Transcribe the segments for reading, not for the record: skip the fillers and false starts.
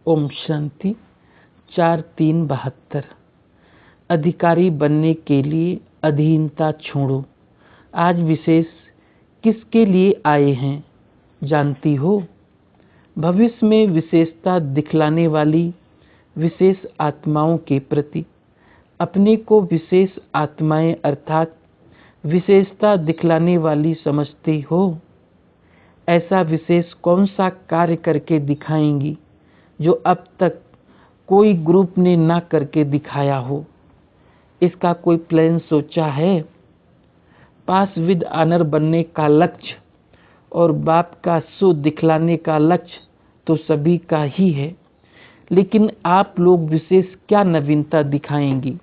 ओम शांति। 4-3-72। अधिकारी बनने के लिए अधीनता छोड़ो। आज विशेष किसके लिए आए हैं जानती हो? भविष्य में विशेषता दिखलाने वाली विशेष आत्माओं के प्रति। अपने को विशेष आत्माएं अर्थात विशेषता दिखलाने वाली समझते हो? ऐसा विशेष कौन सा कार्य करके दिखाएंगी जो अब तक कोई ग्रुप ने ना करके दिखाया हो? इसका कोई प्लान सोचा है? पास विद ऑनर बनने का लक्ष्य और बाप का सो दिखलाने का लक्ष्य तो सभी का ही है, लेकिन आप लोग विशेष क्या नवीनता दिखाएंगी?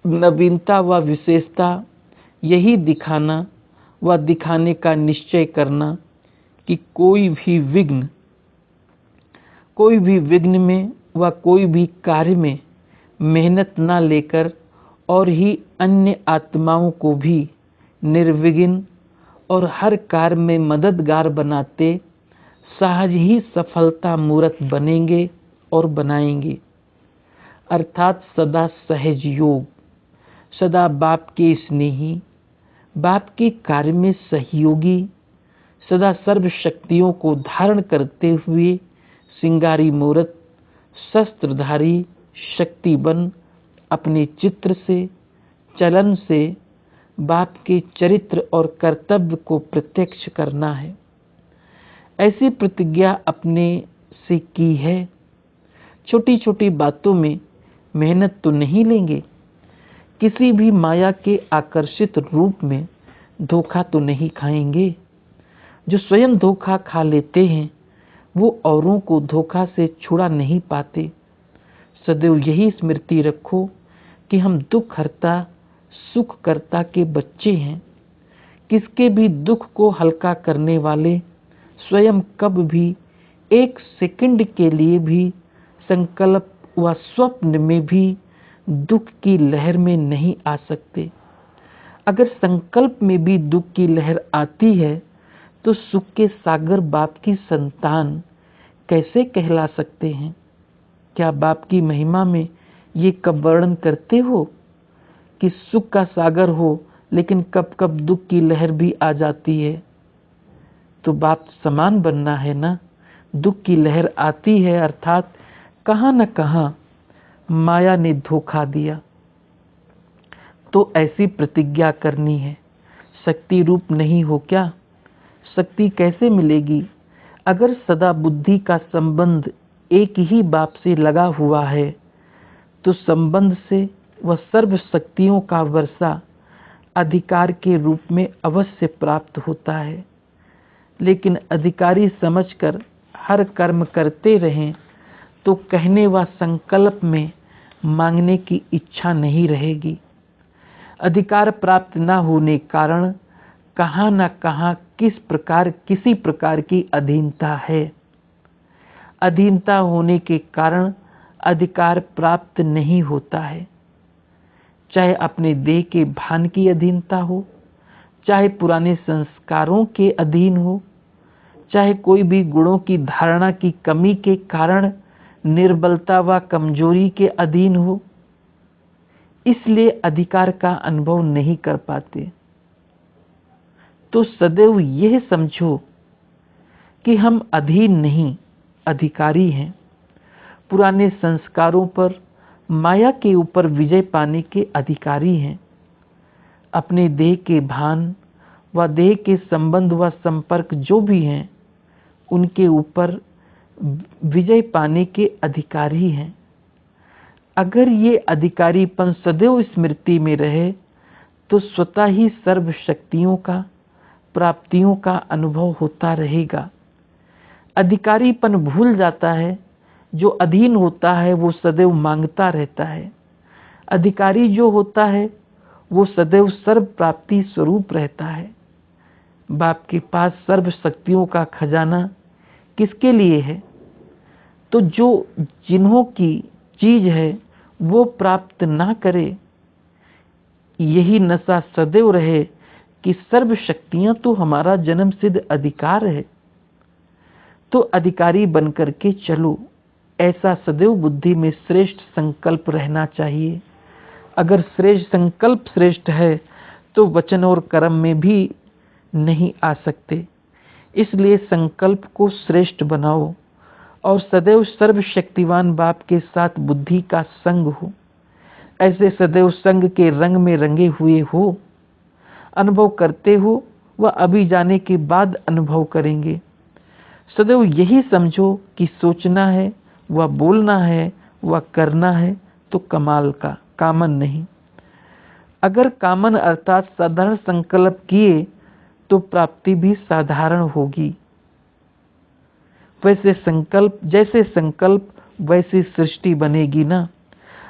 नवीनता व विशेषता यही दिखाना व दिखाने का निश्चय करना कि कोई भी विघ्न में व कोई भी कार्य में मेहनत ना लेकर और ही अन्य आत्माओं को भी निर्विघ्न और हर कार्य में मददगार बनाते सहज ही सफलता मूर्त बनेंगे और बनाएंगे। अर्थात सदा सहज योग, सदा बाप के स्नेही, बाप के कार्य में सहयोगी, सदा सर्व शक्तियों को धारण करते हुए सिंगारी मूर्त शस्त्रधारी शक्तिबन अपने चित्र से चलन से बाप के चरित्र और कर्तव्य को प्रत्यक्ष करना है। ऐसी प्रतिज्ञा अपने से की है। छोटी छोटी बातों में मेहनत तो नहीं लेंगे, किसी भी माया के आकर्षित रूप में धोखा तो नहीं खाएंगे। जो स्वयं धोखा खा लेते हैं वो औरों को धोखा से छुड़ा नहीं पाते। सदैव यही स्मृति रखो कि हम दुख हरता सुख करता के बच्चे हैं। किसके भी दुख को हल्का करने वाले स्वयं कब भी एक सेकंड के लिए भी संकल्प व स्वप्न में भी दुख की लहर में नहीं आ सकते। अगर संकल्प में भी दुख की लहर आती है तो सुख के सागर बाप की संतान कैसे कहला सकते हैं? क्या बाप की महिमा में ये कब वर्णन करते हो कि सुख का सागर हो लेकिन कब कब दुख की लहर भी आ जाती है? तो बाप समान बनना है ना। दुख की लहर आती है अर्थात कहाँ न कहाँ माया ने धोखा दिया, तो ऐसी प्रतिज्ञा करनी है। शक्ति रूप नहीं हो क्या? शक्ति कैसे मिलेगी? अगर सदा बुद्धि का संबंध एक ही बाप से लगा हुआ है तो संबंध से वह सर्व शक्तियों का वर्षा अधिकार के रूप में अवश्य प्राप्त होता है। लेकिन अधिकारी समझकर हर कर्म करते रहें तो कहने व संकल्प में मांगने की इच्छा नहीं रहेगी। अधिकार प्राप्त न होने कारण कहाँ न कहाँ किसी प्रकार की अधीनता है। अधीनता होने के कारण अधिकार प्राप्त नहीं होता है। चाहे अपने देह के भान की अधीनता हो, चाहे पुराने संस्कारों के अधीन हो, चाहे कोई भी गुणों की धारणा की कमी के कारण निर्बलता व कमजोरी के अधीन हो, इसलिए अधिकार का अनुभव नहीं कर पाते। तो सदैव यह समझो कि हम अधीन नहीं अधिकारी हैं। पुराने संस्कारों पर माया के ऊपर विजय पाने के अधिकारी हैं। अपने देह के भान व देह के संबंध व संपर्क जो भी हैं उनके ऊपर विजय पाने के अधिकारी हैं। अगर ये अधिकारीपन सदैव स्मृति में रहे तो स्वतः ही सर्व शक्तियों का प्राप्तियों का अनुभव होता रहेगा। अधिकारीपन भूल जाता है, जो अधीन होता है वो सदैव मांगता रहता है। अधिकारी जो होता है वो सदैव सर्व प्राप्ति स्वरूप रहता है। बाप के पास सर्व शक्तियों का खजाना किसके लिए है? तो जो जिन्हों की चीज है वो प्राप्त ना करे। यही नशा सदैव रहे कि सर्व शक्तियां तो हमारा जन्म सिद्ध अधिकार है। तो अधिकारी बनकर के चलो, ऐसा सदैव बुद्धि में श्रेष्ठ संकल्प रहना चाहिए। अगर श्रेष्ठ संकल्प श्रेष्ठ है तो वचन और कर्म में भी नहीं आ सकते। इसलिए संकल्प को श्रेष्ठ बनाओ और सदैव सर्वशक्तिवान बाप के साथ बुद्धि का संग हो। ऐसे सदैव संग के रंग में रंगे हुए हो, अनुभव करते हो व अभी जाने के बाद अनुभव करेंगे। सदैव यही समझो कि सोचना है व बोलना है व करना है तो कमाल का, कामन नहीं। अगर कामन अर्थात साधारण संकल्प किए तो प्राप्ति भी साधारण होगी। वैसे संकल्प, जैसे संकल्प वैसी सृष्टि बनेगी ना।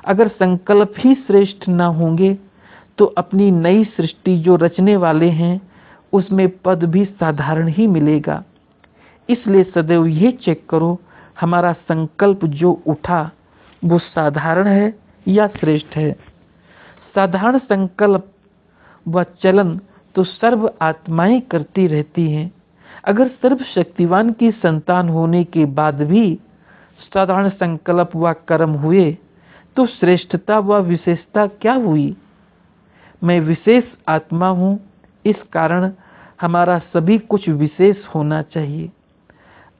अगर संकल्प ही श्रेष्ठ ना होंगे तो अपनी नई सृष्टि जो रचने वाले हैं उसमें पद भी साधारण ही मिलेगा। इसलिए सदैव ये चेक करो हमारा संकल्प जो उठा वो साधारण है या श्रेष्ठ है। साधारण संकल्प व चलन तो सर्व आत्माएं करती रहती हैं। अगर सर्वशक्तिवान की संतान होने के बाद भी साधारण संकल्प व कर्म हुए तो श्रेष्ठता व विशेषता क्या हुई? मैं विशेष आत्मा हूँ, इस कारण हमारा सभी कुछ विशेष होना चाहिए।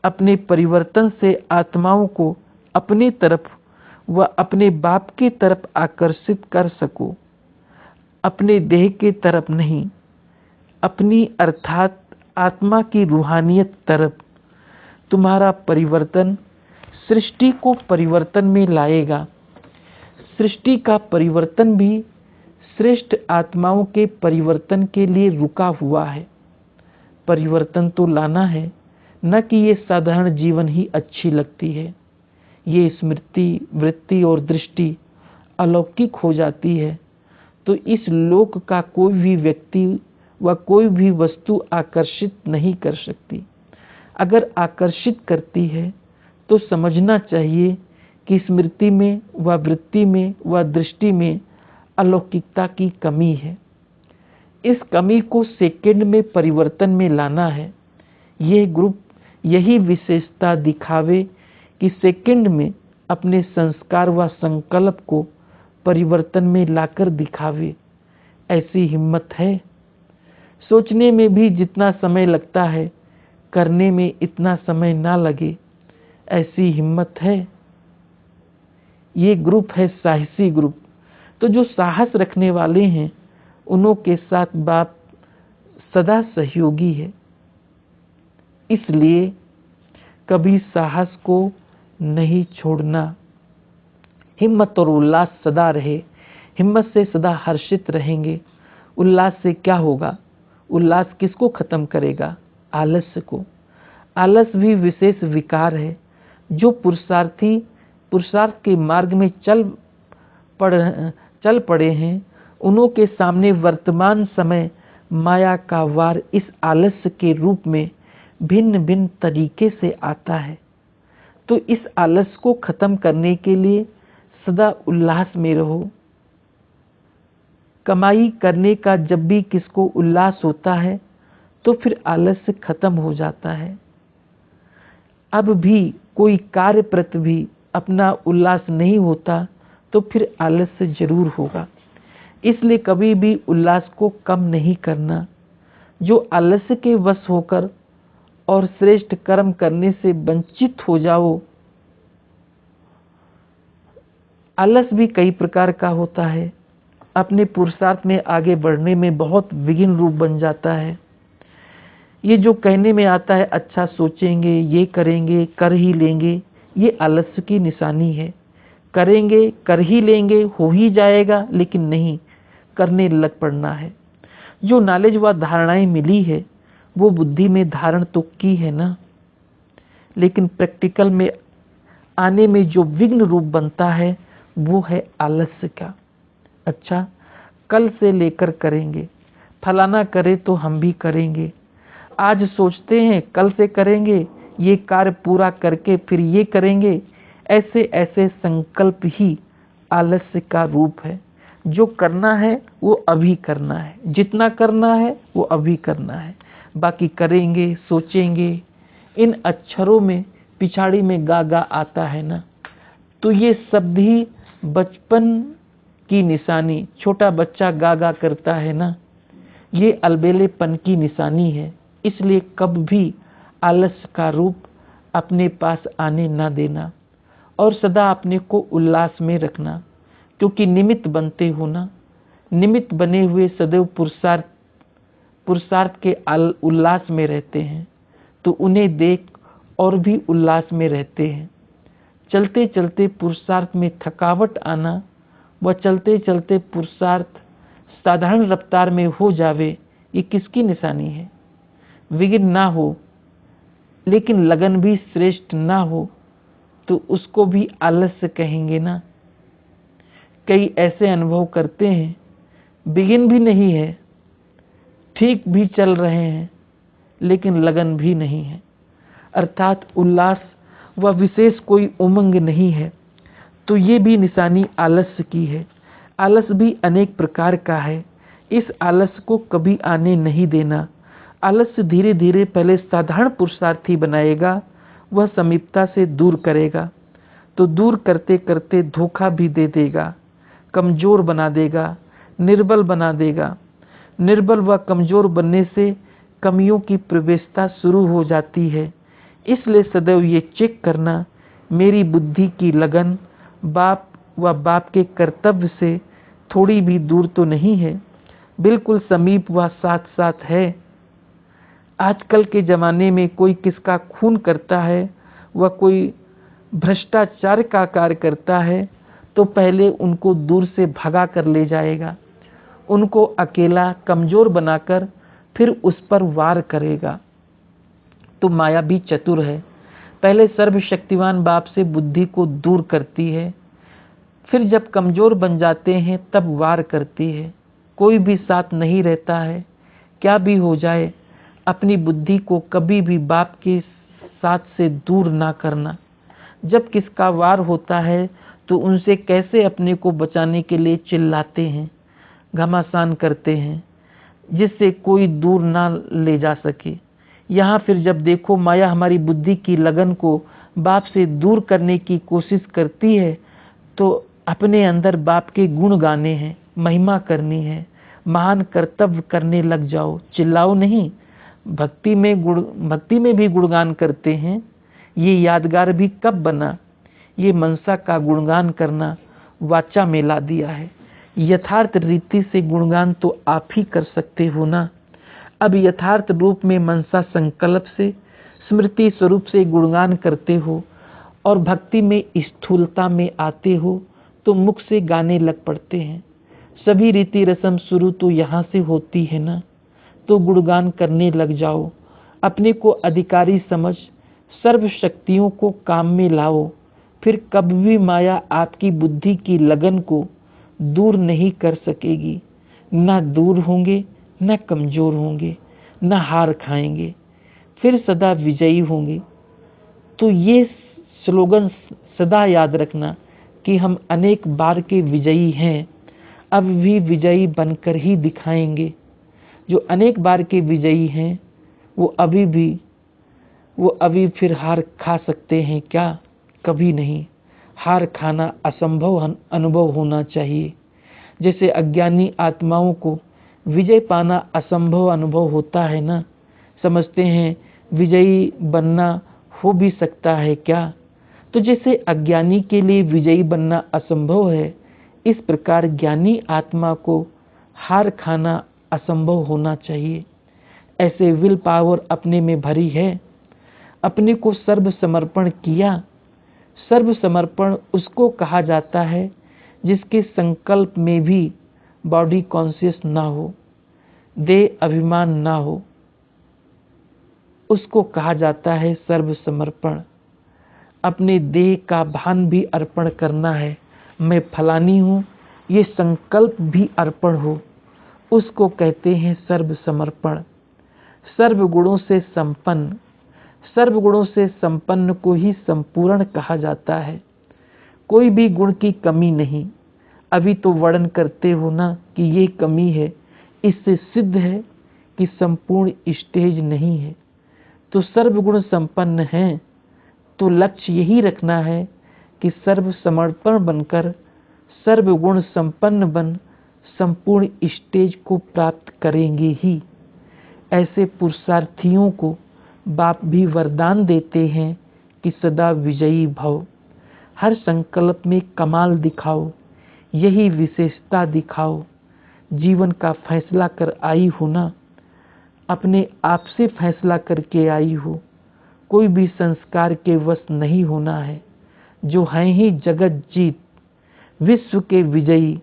अपने परिवर्तन से आत्माओं को अपने तरफ व अपने बाप की तरफ आकर्षित कर सको, अपने देह की तरफ नहीं, अपनी अर्थात आत्मा की रूहानियत तरफ। तुम्हारा परिवर्तन सृष्टि को परिवर्तन में लाएगा। सृष्टि का परिवर्तन भी श्रेष्ठ आत्माओं के परिवर्तन के लिए रुका हुआ है। परिवर्तन तो लाना है, न कि ये साधारण जीवन ही अच्छी लगती है। ये स्मृति, वृत्ति और दृष्टि अलौकिक हो जाती है तो इस लोक का कोई भी व्यक्ति व कोई भी वस्तु आकर्षित नहीं कर सकती। अगर आकर्षित करती है तो समझना चाहिए कि स्मृति में व वृत्ति में व दृष्टि में अलौकिकता की कमी है। इस कमी को सेकंड में परिवर्तन में लाना है। यह ग्रुप यही विशेषता दिखावे कि सेकंड में अपने संस्कार व संकल्प को परिवर्तन में लाकर दिखावे। ऐसी हिम्मत है। सोचने में भी जितना समय लगता है करने में इतना समय ना लगे, ऐसी हिम्मत है। ये ग्रुप है साहसी ग्रुप। तो जो साहस रखने वाले हैं उन्हों के साथ बाप सदा सहयोगी है। इसलिए कभी साहस को नहीं छोड़ना। हिम्मत और उल्लास सदा रहे। हिम्मत से सदा हर्षित रहेंगे। उल्लास से क्या होगा? उल्लास किसको खत्म करेगा? आलस्य को। आलस भी विशेष विकार है। जो पुरुषार्थी पुरुषार्थ के मार्ग में चल पड़े हैं उन्हों के सामने वर्तमान समय माया का वार इस आलस्य के रूप में भिन्न भिन्न तरीके से आता है। तो इस आलस्य को खत्म करने के लिए सदा उल्लास में रहो। कमाई करने का जब भी किसको उल्लास होता है तो फिर आलस्य खत्म हो जाता है। अब भी कोई कार्य प्रति भी अपना उल्लास नहीं होता तो फिर आलस्य जरूर होगा। इसलिए कभी भी उल्लास को कम नहीं करना। जो आलस्य के वश होकर और श्रेष्ठ कर्म करने से वंचित हो जाओ। आलस भी कई प्रकार का होता है। अपने पुरुषार्थ में आगे बढ़ने में बहुत विघ्न रूप बन जाता है। ये जो कहने में आता है अच्छा सोचेंगे, ये करेंगे, कर ही लेंगे, ये आलस्य की निशानी है। करेंगे, कर ही लेंगे, हो ही जाएगा, लेकिन नहीं, करने लग पड़ना है। जो नॉलेज व धारणाएं मिली है वो बुद्धि में धारण तो की है ना, लेकिन प्रैक्टिकल में आने में जो विघ्न रूप बनता है वो है आलस्य का। अच्छा, कल से लेकर करेंगे, फलाना करे तो हम भी करेंगे। आज सोचते हैं कल से करेंगे, ये कार्य पूरा करके फिर ये करेंगे। ऐसे ऐसे संकल्प ही आलस्य का रूप है। जो करना है वो अभी करना है, जितना करना है वो अभी करना है। बाकी करेंगे, सोचेंगे, इन अक्षरों में पिछाड़ी में गा गा आता है ना, तो ये शब्द ही बचपन की निशानी, छोटा बच्चा गा गा करता है ना, ये अलबेलेपन की निशानी है। इसलिए कब भी आलस्य का रूप अपने पास आने ना देना और सदा अपने को उल्लास में रखना, क्योंकि निमित्त बनते हो ना, निमित्त बने हुए सदैव पुरुषार्थ के उल्लास में रहते हैं, तो उन्हें देख और भी उल्लास में रहते हैं। चलते चलते पुरुषार्थ में थकावट आना व चलते चलते पुरुषार्थ साधारण रफ्तार में हो जावे, ये किसकी निशानी है? विघ्न ना हो लेकिन लगन भी श्रेष्ठ ना हो तो उसको भी आलस्य कहेंगे ना। कई ऐसे अनुभव करते हैं, विघ्न भी नहीं है, ठीक भी चल रहे हैं, लेकिन लगन भी नहीं है, अर्थात उल्लास व विशेष कोई उमंग नहीं है, तो ये भी निशानी आलस्य की है। आलस्य भी अनेक प्रकार का है, इस आलस्य को कभी आने नहीं देना। आलस्य धीरे धीरे पहले साधारण पुरुषार्थी बनाएगा, वह समीपता से दूर करेगा, तो दूर करते करते धोखा भी दे देगा, कमजोर बना देगा, निर्बल बना देगा। निर्बल व कमजोर बनने से कमियों की प्रवेशता शुरू हो जाती है। इसलिए सदैव ये चेक करना, मेरी बुद्धि की लगन बाप व बाप के कर्तव्य से थोड़ी भी दूर तो नहीं है, बिल्कुल समीप व साथ साथ है। आजकल के ज़माने में कोई किसका खून करता है व कोई भ्रष्टाचार का कार्य करता है, तो पहले उनको दूर से भगा कर ले जाएगा, उनको अकेला कमजोर बनाकर फिर उस पर वार करेगा। तो माया भी चतुर है, पहले सर्वशक्तिवान बाप से बुद्धि को दूर करती है, फिर जब कमजोर बन जाते हैं तब वार करती है। कोई भी साथ नहीं रहता है, क्या भी हो जाए, अपनी बुद्धि को कभी भी बाप के साथ से दूर ना करना। जब किसका वार होता है तो उनसे कैसे अपने को बचाने के लिए चिल्लाते हैं, घमासान करते हैं, जिससे कोई दूर ना ले जा सके। यहाँ फिर जब देखो माया हमारी बुद्धि की लगन को बाप से दूर करने की कोशिश करती है, तो अपने अंदर बाप के गुण गाने हैं, महिमा करनी है, महान कर्तव्य करने लग जाओ, चिल्लाओ नहीं। भक्ति में भी गुणगान करते हैं। ये यादगार भी कब बना? ये मनसा का गुणगान करना वाचा में ला दिया है। यथार्थ रीति से गुणगान तो आप ही कर सकते हो ना। अब यथार्थ रूप में मनसा संकल्प से, स्मृति स्वरूप से गुणगान करते हो और भक्ति में स्थूलता में आते हो तो मुख से गाने लग पड़ते हैं। सभी रीति रस्म शुरू तो यहाँ से होती है ना, तो गुणगान करने लग जाओ। अपने को अधिकारी समझ सर्व शक्तियों को काम में लाओ, फिर कभी भी माया आपकी बुद्धि की लगन को दूर नहीं कर सकेगी। ना दूर होंगे, न कमजोर होंगे, न हार खाएंगे, फिर सदा विजयी होंगे। तो ये स्लोगन सदा याद रखना कि हम अनेक बार के विजयी हैं, अब भी विजयी बनकर ही दिखाएंगे। जो अनेक बार के विजयी हैं वो अभी फिर हार खा सकते हैं क्या? कभी नहीं। हार खाना असंभव अनुभव होना चाहिए। जैसे अज्ञानी आत्माओं को विजय पाना असंभव अनुभव होता है ना, समझते हैं विजयी बनना हो भी सकता है क्या? तो जैसे अज्ञानी के लिए विजयी बनना असंभव है, इस प्रकार ज्ञानी आत्मा को हार खाना असंभव होना चाहिए। ऐसे विल पावर अपने में भरी है, अपने को सर्व समर्पण किया। सर्व समर्पण उसको कहा जाता है जिसके संकल्प में भी बॉडी कॉन्शियस ना हो, देह अभिमान ना हो, उसको कहा जाता है सर्व समर्पण। अपने देह का भान भी अर्पण करना है, मैं फलानी हूँ, ये संकल्प भी अर्पण हो, उसको कहते हैं सर्व समर्पण। सर्व गुणों से संपन्न, सर्व गुणों से संपन्न को ही संपूर्ण कहा जाता है। कोई भी गुण की कमी नहीं। अभी तो वर्णन करते हो ना कि ये कमी है, इससे सिद्ध है कि संपूर्ण स्टेज नहीं है। तो सर्वगुण संपन्न हैं। तो लक्ष्य यही रखना है कि सर्व समर्पण बनकर सर्वगुण संपन्न बन संपूर्ण स्टेज को प्राप्त करेंगे ही। ऐसे पुरुषार्थियों को बाप भी वरदान देते हैं कि सदा विजयी भव। हर संकल्प में कमाल दिखाओ, यही विशेषता दिखाओ। जीवन का फैसला कर आई हो ना, अपने आप से फैसला करके आई हो। कोई भी संस्कार के वश नहीं होना है। जो हैं ही जगत जीत, विश्व के विजयी,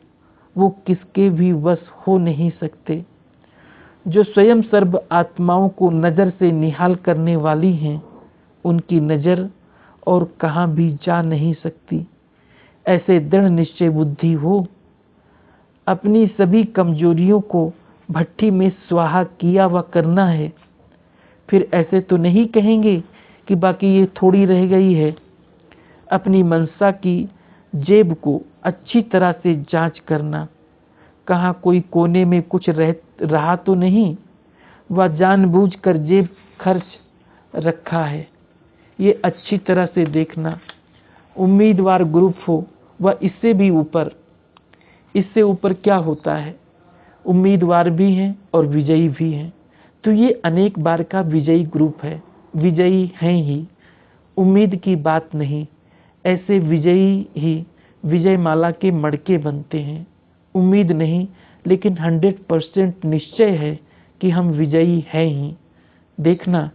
वो किसके भी वश हो नहीं सकते। जो स्वयं सर्व आत्माओं को नज़र से निहाल करने वाली हैं, उनकी नज़र और कहाँ भी जा नहीं सकती। ऐसे दृढ़ निश्चय बुद्धि हो, अपनी सभी कमजोरियों को भट्टी में स्वाहा किया व करना है। फिर ऐसे तो नहीं कहेंगे कि बाकी ये थोड़ी रह गई है। अपनी मनसा की जेब को अच्छी तरह से जांच करना, कहाँ कोई कोने में कुछ रहा तो नहीं, वह जानबूझकर जेब खर्च रखा है, ये अच्छी तरह से देखना। उम्मीदवार ग्रुप हो वह इससे भी ऊपर, इससे ऊपर क्या होता है, उम्मीदवार भी हैं और विजयी भी हैं। तो ये अनेक बार का विजयी ग्रुप है, विजयी हैं ही, उम्मीद की बात नहीं। ऐसे विजयी ही विजय माला के मड़के बनते हैं। उम्मीद नहीं, लेकिन 100% निश्चय है कि हम विजयी हैं ही। देखना,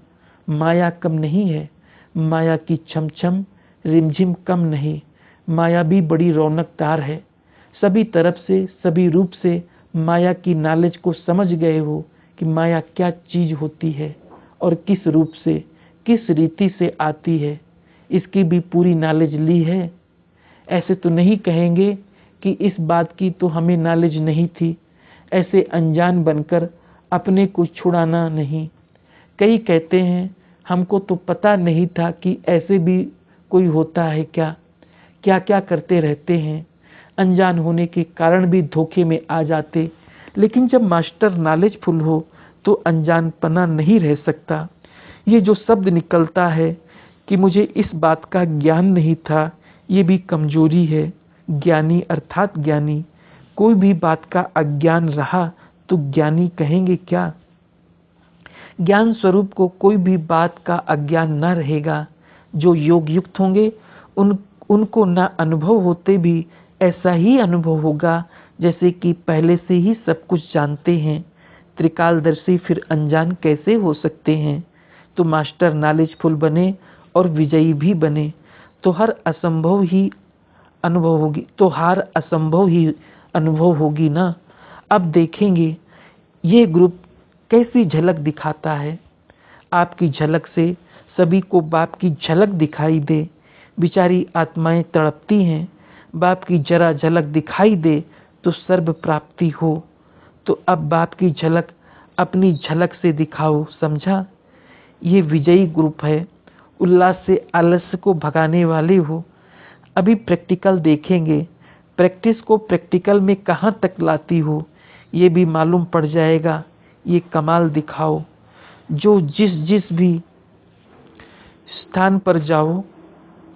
माया कम नहीं है, माया की छमछम रिमझिम कम नहीं। माया भी बड़ी रौनकदार है। सभी तरफ से, सभी रूप से माया की नॉलेज को समझ गए हो कि माया क्या चीज होती है और किस रूप से, किस रीति से आती है, इसकी भी पूरी नॉलेज ली है। ऐसे तो नहीं कहेंगे कि इस बात की तो हमें नॉलेज नहीं थी। ऐसे अनजान बनकर अपने को छुड़ाना नहीं। कई कहते हैं हमको तो पता नहीं था कि ऐसे भी कोई होता है, क्या क्या क्या करते रहते हैं। अनजान होने के कारण भी धोखे में आ जाते। लेकिन जब मास्टर नॉलेजफुल हो तो अनजानपना नहीं रह सकता। ये जो शब्द निकलता है कि मुझे इस बात का ज्ञान नहीं था, ये भी कमजोरी है। ज्ञानी अर्थात ज्ञानी, कोई भी बात का अज्ञान रहा तो ज्ञानी कहेंगे क्या। ज्ञान स्वरूप को कोई भी बात का अज्ञान न रहेगा। जो योग युक्त होंगे उनको न अनुभव होते भी ऐसा ही अनुभव होगा जैसे कि पहले से ही सब कुछ जानते हैं। त्रिकालदर्शी फिर अनजान कैसे हो सकते हैं। तो मास्टर नॉलेजफुल बने और विजयी भी बने तो हार असंभव ही अनुभव होगी ना। अब देखेंगे ये ग्रुप कैसी झलक दिखाता है। आपकी झलक से सभी को बाप की झलक दिखाई दे। बिचारी आत्माएं तड़पती हैं, बाप की जरा झलक दिखाई दे तो सर्व प्राप्ति हो। तो अब बाप की झलक अपनी झलक से दिखाओ, समझा। ये विजयी ग्रुप है। उल्लास से आलस्य को भगाने वाले हो। अभी प्रैक्टिकल देखेंगे, प्रैक्टिस को प्रैक्टिकल में कहाँ तक लाती हो ये भी मालूम पड़ जाएगा। ये कमाल दिखाओ। जो जिस भी स्थान पर जाओ,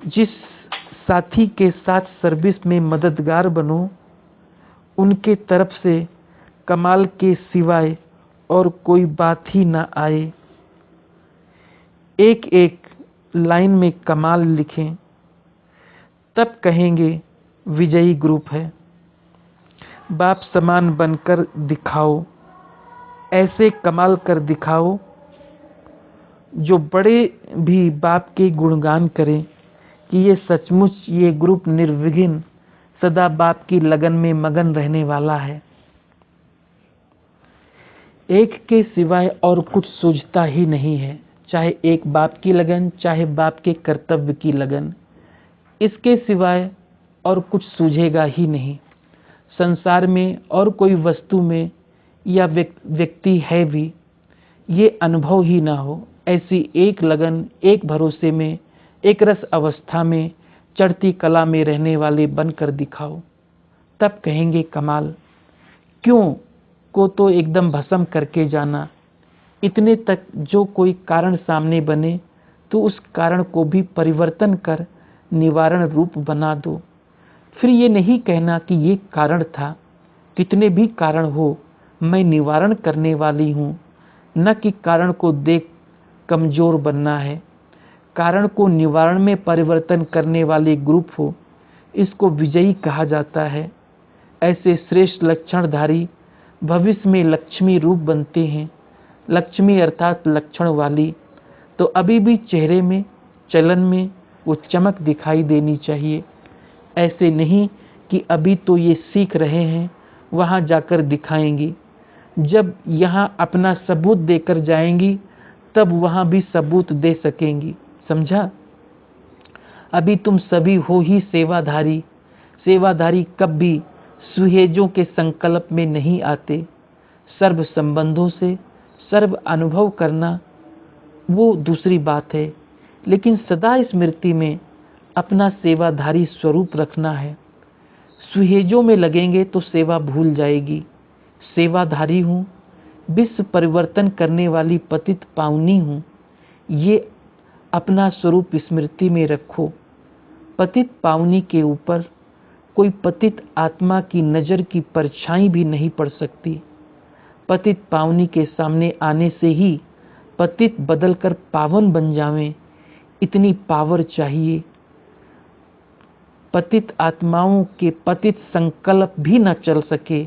जिस साथी के साथ सर्विस में मददगार बनो, उनके तरफ से कमाल के सिवाय और कोई बात ही ना आए। एक एक लाइन में कमाल लिखें, तब कहेंगे विजयी ग्रुप है। बाप समान बनकर दिखाओ, ऐसे कमाल कर दिखाओ जो बड़े भी बाप के गुणगान करें कि ये सचमुच ये ग्रुप निर्विघ्न सदा बाप की लगन में मगन रहने वाला है। एक के सिवाय और कुछ सूझता ही नहीं है, चाहे एक बाप की लगन, चाहे बाप के कर्तव्य की लगन। इसके सिवाय और कुछ सूझेगा ही नहीं। संसार में और कोई वस्तु में या व्यक्ति है भी, ये अनुभव ही ना हो। ऐसी एक लगन, एक भरोसे में, एक रस अवस्था में, चढ़ती कला में रहने वाले बनकर दिखाओ, तब कहेंगे कमाल। क्यों को तो एकदम भस्म करके जाना, इतने तक जो कोई कारण सामने बने तो उस कारण को भी परिवर्तन कर निवारण रूप बना दो। फिर ये नहीं कहना कि ये कारण था, कितने भी कारण हो मैं निवारण करने वाली हूँ, न कि कारण को देख कमजोर बनना है। कारण को निवारण में परिवर्तन करने वाले ग्रुप हो, इसको विजयी कहा जाता है। ऐसे श्रेष्ठ लक्षणधारी भविष्य में लक्ष्मी रूप बनते हैं। लक्ष्मी अर्थात लक्षण वाली, तो अभी भी चेहरे में, चलन में वो चमक दिखाई देनी चाहिए। ऐसे नहीं कि अभी तो ये सीख रहे हैं, वहाँ जाकर दिखाएंगी। जब यहाँ अपना सबूत देकर जाएंगी तब वहाँ भी सबूत दे सकेंगी। समझा? अभी तुम सभी हो ही सेवाधारी। सेवाधारी कब भी सुहेजों के संकल्प में नहीं आते। सर्व संबंधों से सर्व अनुभव करना वो दूसरी बात है, लेकिन सदा स्मृति में अपना सेवाधारी स्वरूप रखना है। सुहेजों में लगेंगे तो सेवा भूल जाएगी। सेवाधारी हूँ, विश्व परिवर्तन करने वाली पतित पावनी हूँ, ये अपना स्वरूप स्मृति में रखो। पतित पावनी के ऊपर कोई पतित आत्मा की नज़र की परछाई भी नहीं पड़ सकती। पतित पावनी के सामने आने से ही पतित बदलकर पावन बन जावें, इतनी पावर चाहिए। पतित आत्माओं के पतित संकल्प भी न चल सके,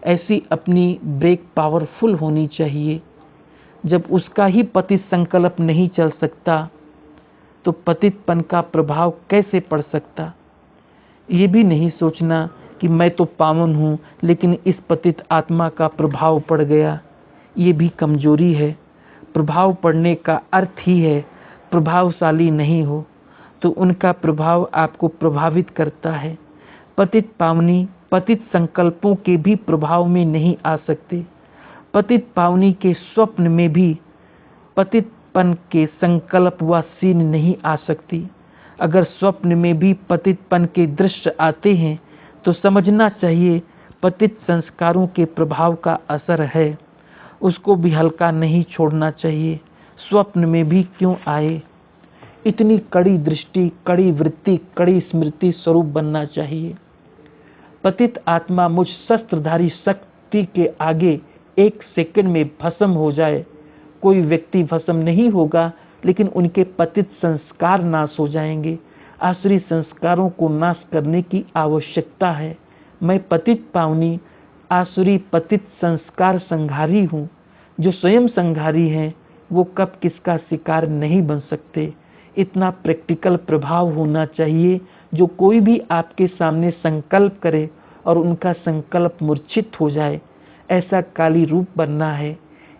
ऐसी अपनी ब्रेक पावरफुल होनी चाहिए। जब उसका ही पतित संकल्प नहीं चल सकता तो पतितपन का प्रभाव कैसे पड़ सकता। ये भी नहीं सोचना कि मैं तो पावन हूँ लेकिन इस पतित आत्मा का प्रभाव पड़ गया, ये भी कमजोरी है। प्रभाव पड़ने का अर्थ ही है प्रभावशाली नहीं हो, तो उनका प्रभाव आपको प्रभावित करता है। पतित पावनी पतित संकल्पों के भी प्रभाव में नहीं आ सकते। पतित पावनी के स्वप्न में भी पतितपन के संकल्प व सीन नहीं आ सकती। अगर स्वप्न में भी पतितपन के दृश्य आते हैं तो समझना चाहिए पतित संस्कारों के प्रभाव का असर है, उसको भी हल्का नहीं छोड़ना चाहिए। स्वप्न में भी क्यों आए, इतनी कड़ी दृष्टि, कड़ी वृत्ति, कड़ी स्मृति स्वरूप बनना चाहिए। पतित आत्मा मुझ शस्त्रधारी शक्ति के आगे एक सेकंड में भस्म हो जाए, कोई व्यक्ति भस्म नहीं होगा लेकिन उनके पतित संस्कार नाश हो जाएंगे। आसुरी संस्कारों को नाश करने की आवश्यकता है। मैं पतित पावनी आसुरी पतित संस्कार संघारी हूँ। जो स्वयं संघारी हैं वो कब किसका शिकार नहीं बन सकते। इतना प्रैक्टिकल प्रभाव होना चाहिए जो कोई भी आपके सामने संकल्प करे और उनका संकल्प मूर्छित हो जाए, ऐसा काली रूप बनना है।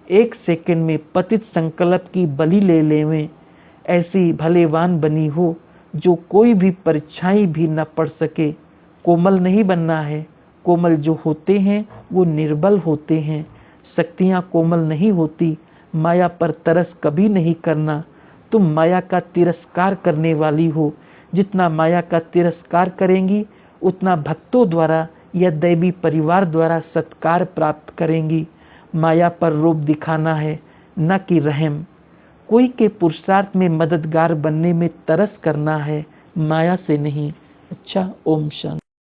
एक सेकंड में पतित संकल्प की बलि ले लेवें, ऐसी भलेवान बनी हो जो कोई भी परछाई भी न पड़ सके। कोमल नहीं बनना है, कोमल जो होते हैं वो निर्बल होते हैं। शक्तियाँ कोमल नहीं होती। माया पर तरस कभी नहीं करना। तुम माया का तिरस्कार करने वाली हो। जितना माया का तिरस्कार करेंगी उतना भक्तों द्वारा या दैवी परिवार द्वारा सत्कार प्राप्त करेंगी। माया पर रूप दिखाना है, न कि रहम। कोई के पुरुषार्थ में मददगार बनने में तरस करना है, माया से नहीं। अच्छा, ओम शांति।